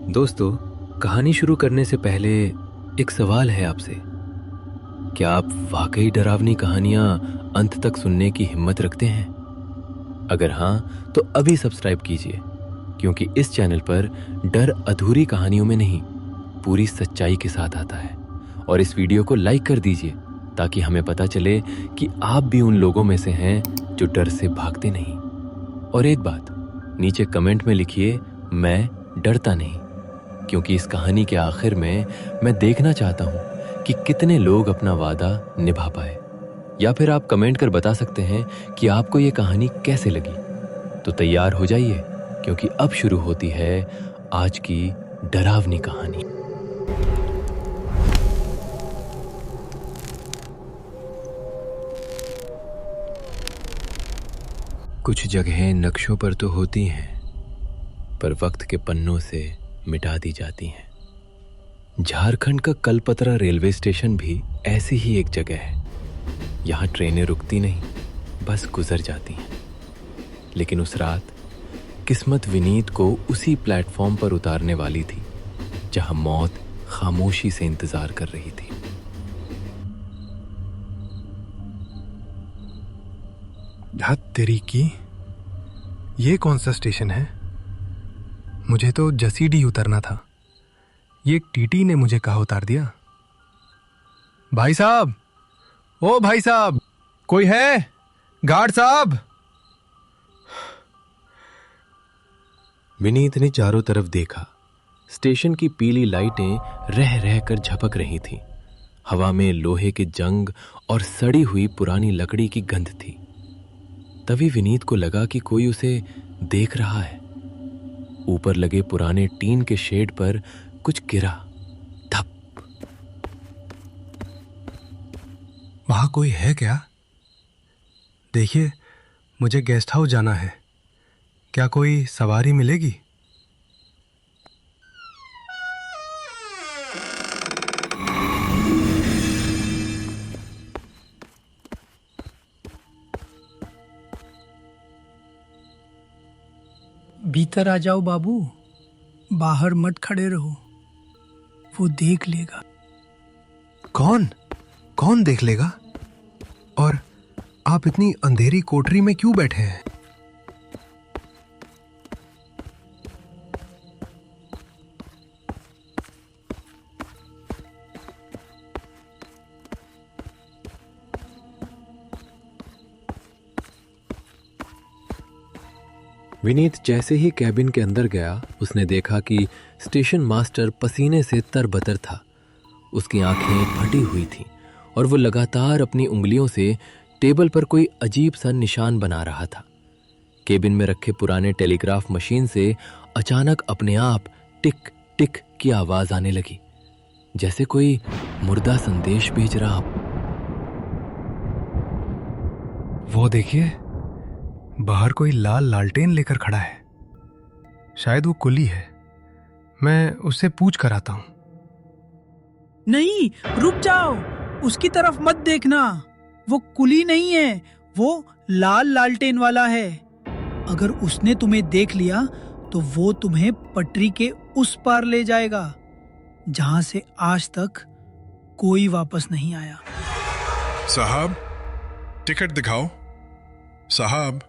दोस्तों, कहानी शुरू करने से पहले एक सवाल है आपसे। क्या आप वाकई डरावनी कहानियां अंत तक सुनने की हिम्मत रखते हैं? अगर हाँ, तो अभी सब्सक्राइब कीजिए, क्योंकि इस चैनल पर डर अधूरी कहानियों में नहीं, पूरी सच्चाई के साथ आता है। और इस वीडियो को लाइक कर दीजिए ताकि हमें पता चले कि आप भी उन लोगों में से हैं जो डर से भागते नहीं। और एक बात, नीचे कमेंट में लिखिए, मैं डरता नहीं, क्योंकि इस कहानी के आखिर में मैं देखना चाहता हूं कि कितने लोग अपना वादा निभा पाए। या फिर आप कमेंट कर बता सकते हैं कि आपको ये कहानी कैसे लगी। तो तैयार हो जाइए, क्योंकि अब शुरू होती है आज की डरावनी कहानी। कुछ जगहें नक्शों पर तो होती हैं, पर वक्त के पन्नों से मिटा दी जाती हैं। झारखंड का कलपतरा रेलवे स्टेशन भी ऐसी ही एक जगह है। यहाँ ट्रेनें रुकती नहीं, बस गुजर जाती हैं। लेकिन उस रात किस्मत विनीत को उसी प्लेटफॉर्म पर उतारने वाली थी जहां मौत खामोशी से इंतजार कर रही थी। हद तेरी की, ये कौन सा स्टेशन है? मुझे तो जसीडी उतरना था। ये एक टीटी ने मुझे कहाँ उतार दिया? भाई साहब, ओ भाई साहब, कोई है? गार्ड साहब। विनीत ने चारों तरफ देखा। स्टेशन की पीली लाइटें रह रह कर झपक रही थीं। हवा में लोहे के जंग और सड़ी हुई पुरानी लकड़ी की गंध थी। तभी विनीत को लगा कि कोई उसे देख रहा है। ऊपर लगे पुराने टीन के शेड पर कुछ गिरा। धप। वहां कोई है क्या? देखिए, मुझे गेस्ट हाउस जाना है। क्या कोई सवारी मिलेगी? भीतर आ जाओ बाबू, बाहर मत खड़े रहो, वो देख लेगा। कौन? कौन देख लेगा? और आप इतनी अंधेरी कोठरी में क्यों बैठे हैं? विनीत जैसे ही कैबिन के अंदर गया, उसने देखा कि स्टेशन मास्टर पसीने से तरबतर था। उसकी आंखें फटी हुई थीं और वो लगातार अपनी उंगलियों से टेबल पर कोई अजीब सा निशान बना रहा था। केबिन में रखे पुराने टेलीग्राफ मशीन से अचानक अपने आप टिक टिक की आवाज आने लगी, जैसे कोई मुर्दा संदेश भेज रहा हो। वो देखिए, बाहर कोई लाल लालटेन लेकर खड़ा है। शायद वो कुली है। मैं उससे पूछ कर आता हूं। नहीं, रुक जाओ, उसकी तरफ मत देखना। वो कुली नहीं है, वो लाल लालटेन वाला है। अगर उसने तुम्हें देख लिया तो वो तुम्हें पटरी के उस पार ले जाएगा, जहां से आज तक कोई वापस नहीं आया। साहब, टिकट दिखाओ। साहब।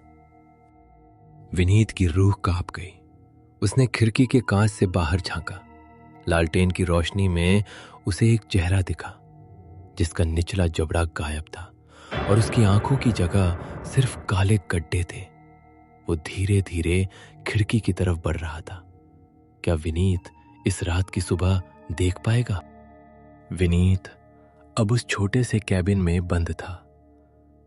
विनीत की रूह कांप गई। उसने खिड़की के कांच से बाहर झांका। लालटेन की रोशनी में उसे एक चेहरा दिखा, जिसका निचला जबड़ा गायब था और उसकी आंखों की जगह सिर्फ काले गड्ढे थे। वो धीरे धीरे खिड़की की तरफ बढ़ रहा था। क्या विनीत इस रात की सुबह देख पाएगा? विनीत अब उस छोटे से कैबिन में बंद था।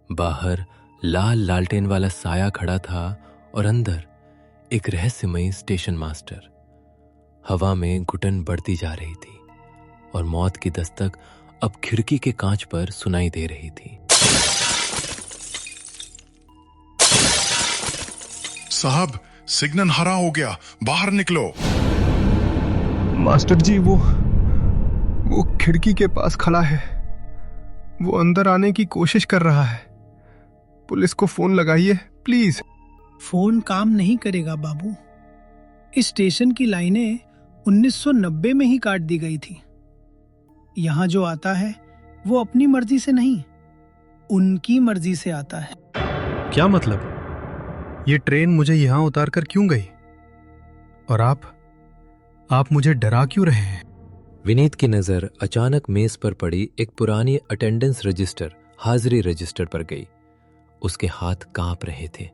बाहर लाल लालटेन वाला साया खड़ा था और अंदर एक रहस्यमयी स्टेशन मास्टर। हवा में घुटन बढ़ती जा रही थी और मौत की दस्तक अब खिड़की के कांच पर सुनाई दे रही थी। साहब, सिग्नल हरा हो गया, बाहर निकलो। मास्टर जी, वो खिड़की के पास खड़ा है। वो अंदर आने की कोशिश कर रहा है। पुलिस को फोन लगाइए प्लीज। फोन काम नहीं करेगा बाबू। इस स्टेशन की लाइनें 1990 में ही काट दी गई थी। यहाँ जो आता है वो अपनी मर्जी से नहीं, उनकी मर्जी से आता है। क्या मतलब? ये ट्रेन मुझे यहां उतार कर क्यों गई? और आप मुझे डरा क्यों रहे हैं? विनीत की नजर अचानक मेज पर पड़ी एक पुरानी अटेंडेंस रजिस्टर, हाजिरी रजिस्टर पर गई। उसके हाथ कांप रहे थे।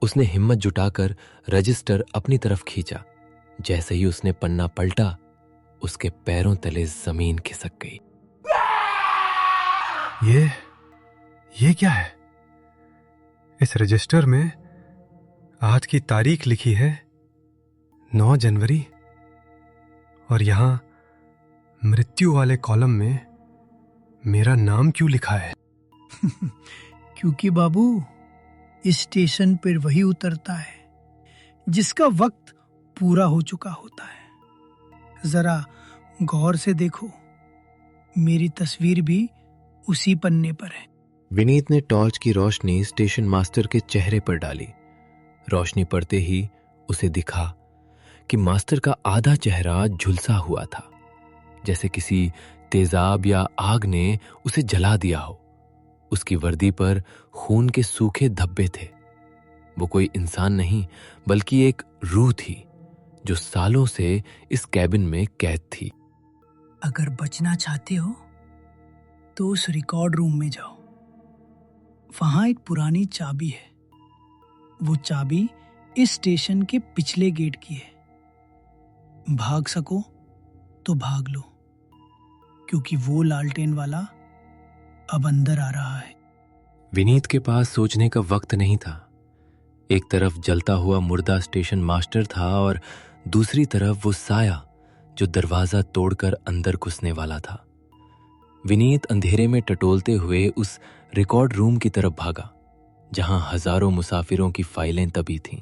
उसने हिम्मत जुटाकर रजिस्टर अपनी तरफ खींचा। जैसे ही उसने पन्ना पलटा, उसके पैरों तले जमीन खिसक गई। ये क्या है? इस रजिस्टर में आज की तारीख लिखी है 9 जनवरी, और यहां मृत्यु वाले कॉलम में मेरा नाम क्यों लिखा है? क्योंकि बाबू, इस स्टेशन पर वही उतरता है जिसका वक्त पूरा हो चुका होता है। जरा गौर से देखो, मेरी तस्वीर भी उसी पन्ने पर है। विनीत ने टॉर्च की रोशनी स्टेशन मास्टर के चेहरे पर डाली। रोशनी पड़ते ही उसे दिखा कि मास्टर का आधा चेहरा झुलसा हुआ था, जैसे किसी तेजाब या आग ने उसे जला दिया हो। उसकी वर्दी पर खून के सूखे धब्बे थे। वो कोई इंसान नहीं, बल्कि एक रूह थी जो सालों से इस कैबिन में कैद थी। अगर बचना चाहते हो तो उस रिकॉर्ड रूम में जाओ। वहां एक पुरानी चाबी है। वो चाबी इस स्टेशन के पिछले गेट की है। भाग सको तो भाग लो, क्योंकि वो लालटेन वाला अब अंदर आ रहा है। विनीत के पास सोचने का वक्त नहीं था। एक तरफ जलता हुआ मुर्दा स्टेशन मास्टर था और दूसरी तरफ वो साया जो दरवाजा तोड़कर अंदर घुसने वाला था। विनीत अंधेरे में टटोलते हुए उस रिकॉर्ड रूम की तरफ भागा, जहां हजारों मुसाफिरों की फाइलें दबी थीं।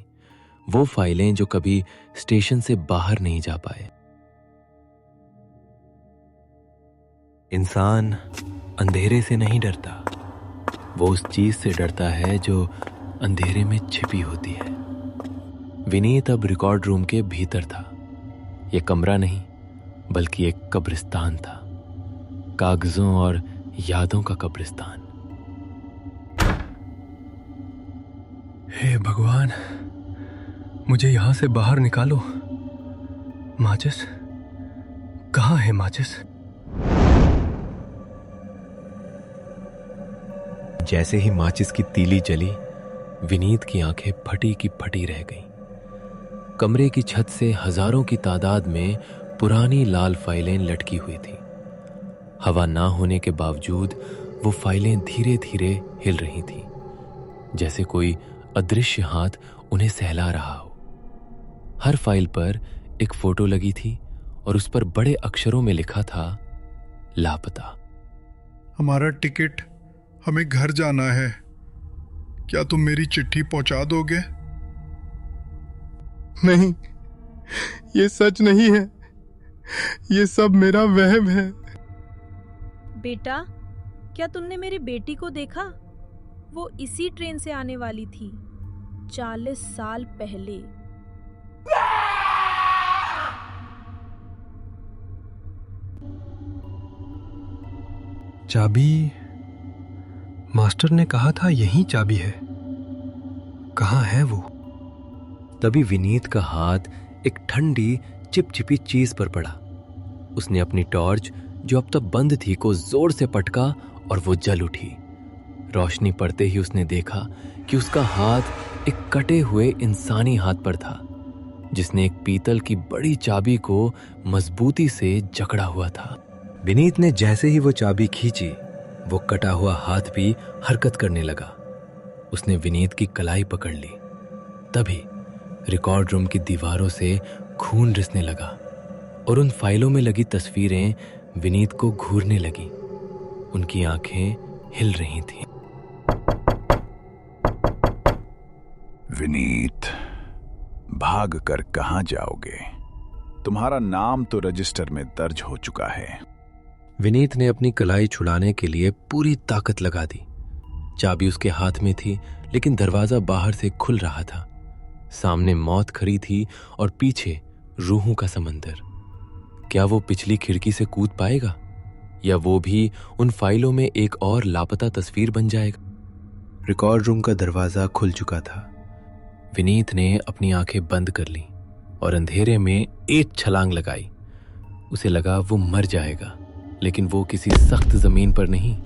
वो फाइलें जो कभी स्टेशन से बाहर नहीं जा पाए। इंसान अंधेरे से नहीं डरता, वो उस चीज से डरता है जो अंधेरे में छिपी होती है। विनीत अब रिकॉर्ड रूम के भीतर था। यह कमरा नहीं, बल्कि एक कब्रिस्तान था, कागजों और यादों का कब्रिस्तान। हे भगवान, मुझे यहां से बाहर निकालो। माचिस कहाँ है? माचिस? जैसे ही माचिस की तीली जली, विनीत की आंखें फटी की फटी रह गईं। कमरे की छत से हजारों की तादाद में पुरानी लाल फाइलें लटकी हुई थी। हवा ना होने के बावजूद वो फाइलें धीरे धीरे हिल रही थीं, जैसे कोई अदृश्य हाथ उन्हें सहला रहा हो। हर फाइल पर एक फोटो लगी थी और उस पर बड़े अक्षरों में लिखा था, लापता। हमारा टिकट, हमें घर जाना है। क्या तुम मेरी चिट्ठी पहुंचा दोगे? नहीं, ये सच नहीं है। ये सब मेरा वहम है। बेटा, क्या तुमने मेरी बेटी को देखा? वो इसी ट्रेन से आने वाली थी 40 साल पहले। चाबी? मास्टर ने कहा था यही चाबी है। कहाँ है वो? तभी विनीत का हाथ एक ठंडी चिपचिपी चीज पर पड़ा। उसने अपनी टॉर्च, जो अब तक बंद थी, को जोर से पटका और वो जल उठी। रोशनी पड़ते ही उसने देखा कि उसका हाथ एक कटे हुए इंसानी हाथ पर था, जिसने एक पीतल की बड़ी चाबी को मजबूती से जकड़ा हुआ था। विनीत ने जैसे ही वो चाबी खींची, वो कटा हुआ हाथ भी हरकत करने लगा। उसने विनीत की कलाई पकड़ ली। तभी रिकॉर्ड रूम की दीवारों से खून रिसने लगा और उन फाइलों में लगी तस्वीरें विनीत को घूरने लगी। उनकी आंखें हिल रही थीं। विनीत, भाग कर कहां जाओगे? तुम्हारा नाम तो रजिस्टर में दर्ज हो चुका है। विनीत ने अपनी कलाई छुड़ाने के लिए पूरी ताकत लगा दी। चाबी उसके हाथ में थी, लेकिन दरवाजा बाहर से खुल रहा था। सामने मौत खड़ी थी और पीछे रूहों का समंदर। क्या वो पिछली खिड़की से कूद पाएगा, या वो भी उन फाइलों में एक और लापता तस्वीर बन जाएगा? रिकॉर्ड रूम का दरवाजा खुल चुका था। विनीत ने अपनी आंखें बंद कर लीं और अंधेरे में एक छलांग लगाई। उसे लगा वो मर जाएगा, लेकिन वो किसी सख्त जमीन पर नहीं,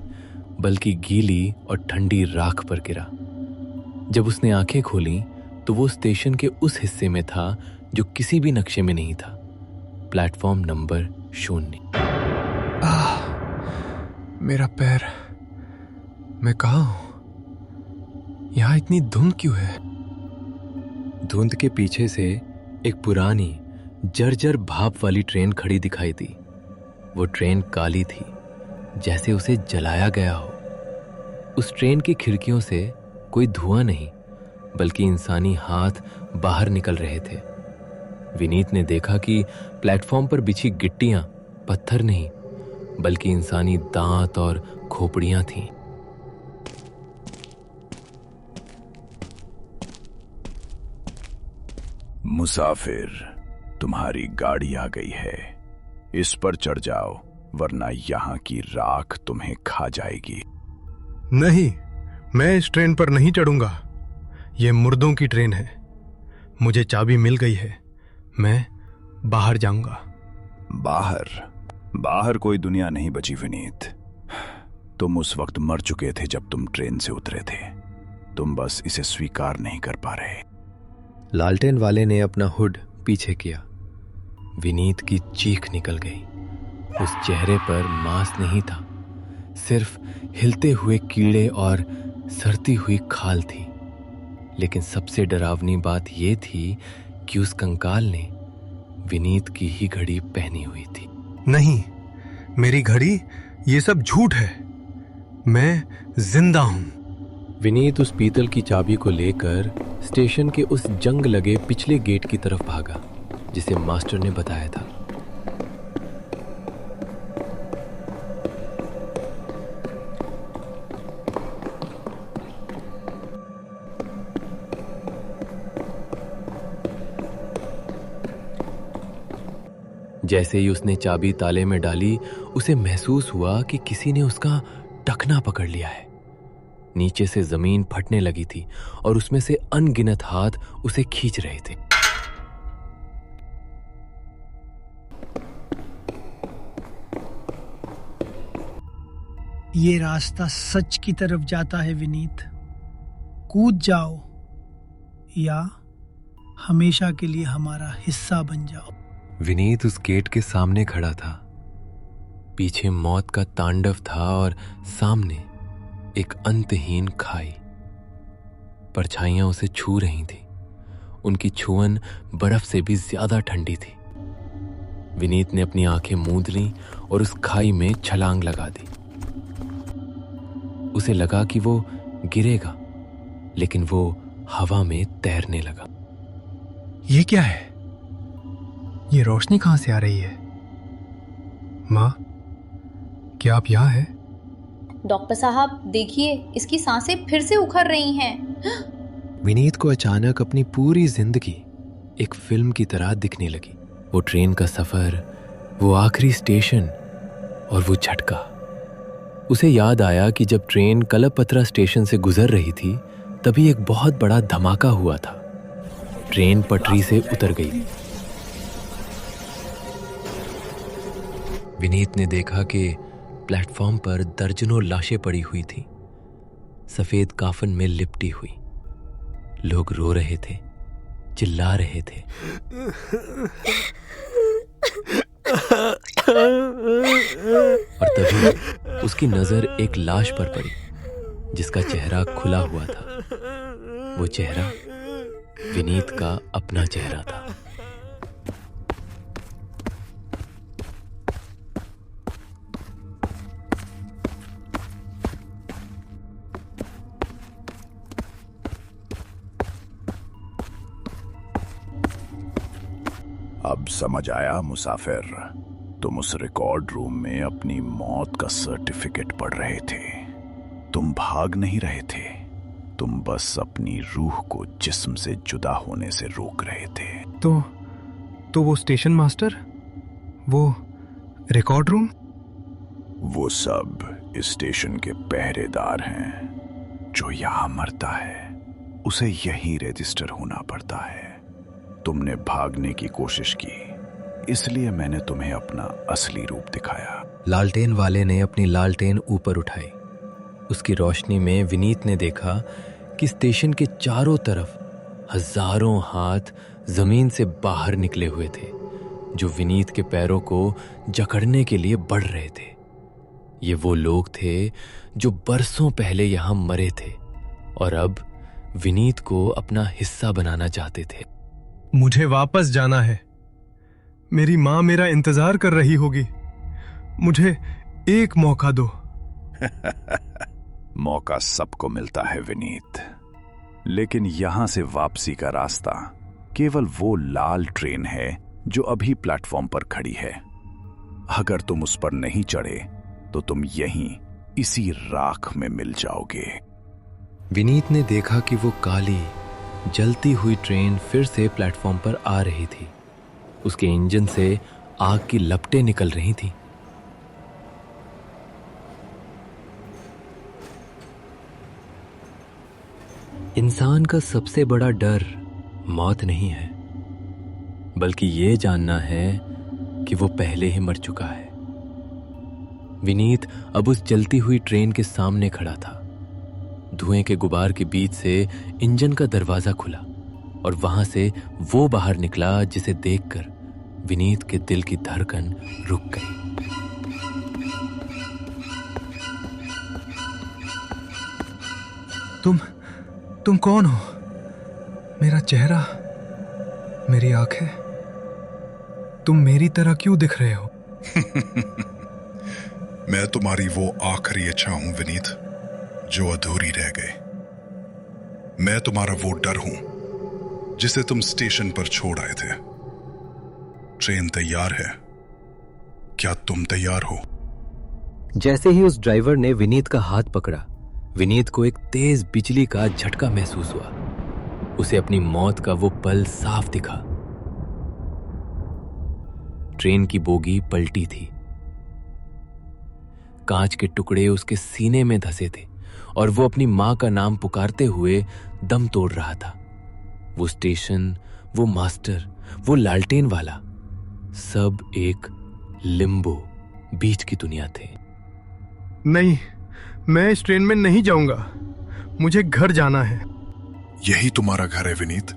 बल्कि गीली और ठंडी राख पर गिरा। जब उसने आंखें खोलीं तो वो स्टेशन के उस हिस्से में था जो किसी भी नक्शे में नहीं था। Platform number 0। मेरा पैर, मैं कहाँ हूं? यहां इतनी धुंध क्यों है? धुंध के पीछे से एक पुरानी जर्जर भाप वाली ट्रेन खड़ी दिखाई दी। वो ट्रेन काली थी, जैसे उसे जलाया गया हो। उस ट्रेन की खिड़कियों से कोई धुआं नहीं, बल्कि इंसानी हाथ बाहर निकल रहे थे। विनीत ने देखा कि प्लेटफॉर्म पर बिछी गिट्टियां पत्थर नहीं, बल्कि इंसानी दांत और खोपड़ियां थीं। मुसाफिर, तुम्हारी गाड़ी आ गई है। इस पर चढ़ जाओ, वरना यहां की राख तुम्हें खा जाएगी। नहीं, मैं इस ट्रेन पर नहीं चढ़ूंगा। यह मुर्दों की ट्रेन है। मुझे चाबी मिल गई है। मैं बाहर जाऊंगा। बाहर? बाहर कोई दुनिया नहीं बची विनीत। तुम उस वक्त मर चुके थे जब तुम ट्रेन से उतरे थे। तुम बस इसे स्वीकार नहीं कर पा रहे। लालटेन वाले ने अपना हुड पीछे किया। विनीत की चीख निकल गई। उस चेहरे पर मांस नहीं था, सिर्फ हिलते हुए कीड़े और सरती हुई खाल थी। लेकिन सबसे डरावनी बात यह थी कि उस कंकाल ने विनीत की ही घड़ी पहनी हुई थी। नहीं, मेरी घड़ी, ये सब झूठ है। मैं जिंदा हूं। विनीत उस पीतल की चाबी को लेकर स्टेशन के उस जंग लगे पिछले गेट की तरफ भागा, जिसे मास्टर ने बताया था। जैसे ही उसने चाबी ताले में डाली, उसे महसूस हुआ कि किसी ने उसका टखना पकड़ लिया है। नीचे से जमीन फटने लगी थी और उसमें से अनगिनत हाथ उसे खींच रहे थे। ये रास्ता सच की तरफ जाता है विनीत। कूद जाओ या हमेशा के लिए हमारा हिस्सा बन जाओ। विनीत उस गेट के सामने खड़ा था। पीछे मौत का तांडव था और सामने एक अंतहीन खाई। परछाइयां उसे छू रही थी। उनकी छुअन बर्फ से भी ज्यादा ठंडी थी। विनीत ने अपनी आंखें मूंद लीं और उस खाई में छलांग लगा दी। उसे लगा कि वो गिरेगा, लेकिन वो हवा में तैरने लगा। ये क्या है? ये रोशनी कहां से आ रही है? माँ, क्या आप यहाँ हैं? डॉक्टर साहब देखिए, इसकी सांसें फिर से उखड़ रही हैं। विनीत को अचानक अपनी पूरी जिंदगी एक फिल्म की तरह दिखने लगी। वो ट्रेन का सफर, वो आखिरी स्टेशन और वो झटका। उसे याद आया कि जब ट्रेन कलपत्रा स्टेशन से गुजर रही थी, तभी एक बहुत बड़ा धमाका हुआ था। ट्रेन पटरी से उतर गई। विनीत ने देखा कि प्लेटफॉर्म पर दर्जनों लाशें पड़ी हुई थीं, सफेद काफन में लिपटी हुई। लोग रो रहे थे, चिल्ला रहे थे। और तभी उसकी नजर एक लाश पर पड़ी, जिसका चेहरा खुला हुआ था। वो चेहरा विनीत का अपना चेहरा था। अब समझ आया मुसाफिर, तुम उस रिकॉर्ड रूम में अपनी मौत का सर्टिफिकेट पढ़ रहे थे। तुम भाग नहीं रहे थे, तुम बस अपनी रूह को जिस्म से जुदा होने से रोक रहे थे। तो वो स्टेशन मास्टर, वो रिकॉर्ड रूम? वो सब इस स्टेशन के पहरेदार हैं। जो यहां मरता है उसे यही रजिस्टर होना पड़ता है। तुमने भागने की कोशिश की, इसलिए मैंने तुम्हें अपना असली रूप दिखाया। लालटेन वाले ने अपनी लालटेन ऊपर उठाई। उसकी रोशनी में विनीत ने देखा कि स्टेशन के चारों तरफ हजारों हाथ जमीन से बाहर निकले हुए थे, जो विनीत के पैरों को जकड़ने के लिए बढ़ रहे थे। ये वो लोग थे जो बरसों पहले यहां मरे थे और अब विनीत को अपना हिस्सा बनाना चाहते थे। मुझे वापस जाना है। मेरी माँ मेरा इंतजार कर रही होगी। मुझे एक मौका दो। मौका सबको मिलता है विनीत, लेकिन यहां से वापसी का रास्ता केवल वो लाल ट्रेन है जो अभी प्लेटफॉर्म पर खड़ी है। अगर तुम उस पर नहीं चढ़े तो तुम यहीं इसी राख में मिल जाओगे। विनीत ने देखा कि वो काली जलती हुई ट्रेन फिर से प्लेटफॉर्म पर आ रही थी। उसके इंजन से आग की लपटें निकल रही थीं। इंसान का सबसे बड़ा डर मौत नहीं है, बल्कि ये जानना है कि वो पहले ही मर चुका है। विनीत अब उस जलती हुई ट्रेन के सामने खड़ा था। धुएं के गुबार के बीच से इंजन का दरवाजा खुला और वहां से वो बाहर निकला जिसे देखकर विनीत के दिल की धड़कन रुक गई। तुम कौन हो? मेरा चेहरा, मेरी आंखें, तुम मेरी तरह क्यों दिख रहे हो? मैं तुम्हारी वो आखिरी इच्छा हूं विनीत, जो अधूरी रह गई। मैं तुम्हारा वो डर हूं जिसे तुम स्टेशन पर छोड़ आए थे। ट्रेन तैयार है, क्या तुम तैयार हो? जैसे ही उस ड्राइवर ने विनीत का हाथ पकड़ा, विनीत को एक तेज बिजली का झटका महसूस हुआ। उसे अपनी मौत का वो पल साफ दिखा। ट्रेन की बोगी पलटी थी। कांच के टुकड़े उसके सीने में धंसे थे और वो अपनी मां का नाम पुकारते हुए दम तोड़ रहा था। वो स्टेशन, वो मास्टर, वो लालटेन वाला, सब एक लिम्बो, बीच की दुनिया थे। नहीं, मैं इस ट्रेन में नहीं जाऊंगा। मुझे घर जाना है। यही तुम्हारा घर है विनीत।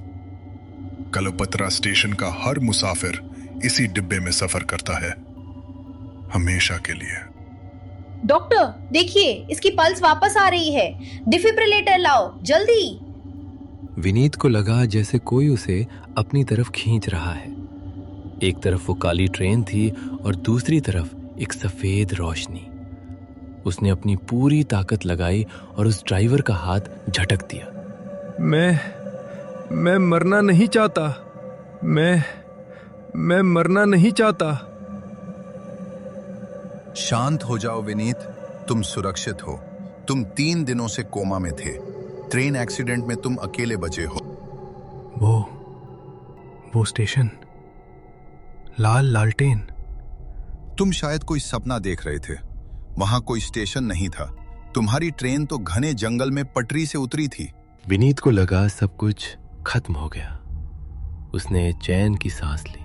कलपत्रा स्टेशन का हर मुसाफिर इसी डिब्बे में सफर करता है, हमेशा के लिए। डॉक्टर देखिए, इसकी पल्स वापस आ रही है। डिफिब्रिलेटर लाओ जल्दी। विनीत को लगा जैसे कोई उसे अपनी तरफ खींच रहा है। एक तरफ वो काली ट्रेन थी और दूसरी तरफ एक सफेद रोशनी। उसने अपनी पूरी ताकत लगाई और उस ड्राइवर का हाथ झटक दिया। मैं मरना नहीं चाहता। मैं मरना नहीं चाहता। शांत हो जाओ विनीत, तुम सुरक्षित हो। तुम 3 दिनों से कोमा में थे। ट्रेन एक्सीडेंट में तुम अकेले बचे हो। वो स्टेशन, लालटेन। तुम शायद कोई सपना देख रहे थे। वहां कोई स्टेशन नहीं था। तुम्हारी ट्रेन तो घने जंगल में पटरी से उतरी थी। विनीत को लगा सब कुछ खत्म हो गया। उसने चैन की सांस ली,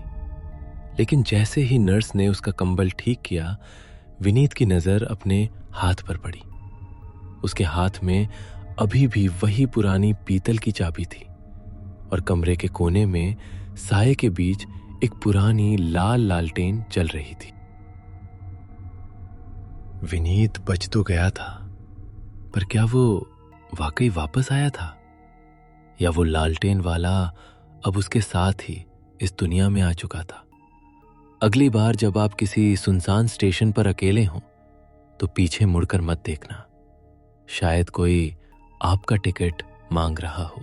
लेकिन जैसे ही नर्स ने उसका कंबल ठीक किया, विनीत की नजर अपने हाथ पर पड़ी। उसके हाथ में अभी भी वही पुरानी पीतल की चाबी थी और कमरे के कोने में साये के बीच एक पुरानी लाल लालटेन जल रही थी। विनीत बच तो गया था, पर क्या वो वाकई वापस आया था, या वो लालटेन वाला अब उसके साथ ही इस दुनिया में आ चुका था? अगली बार जब आप किसी सुनसान स्टेशन पर अकेले हों तो पीछे मुड़कर मत देखना। शायद कोई आपका टिकट मांग रहा हो।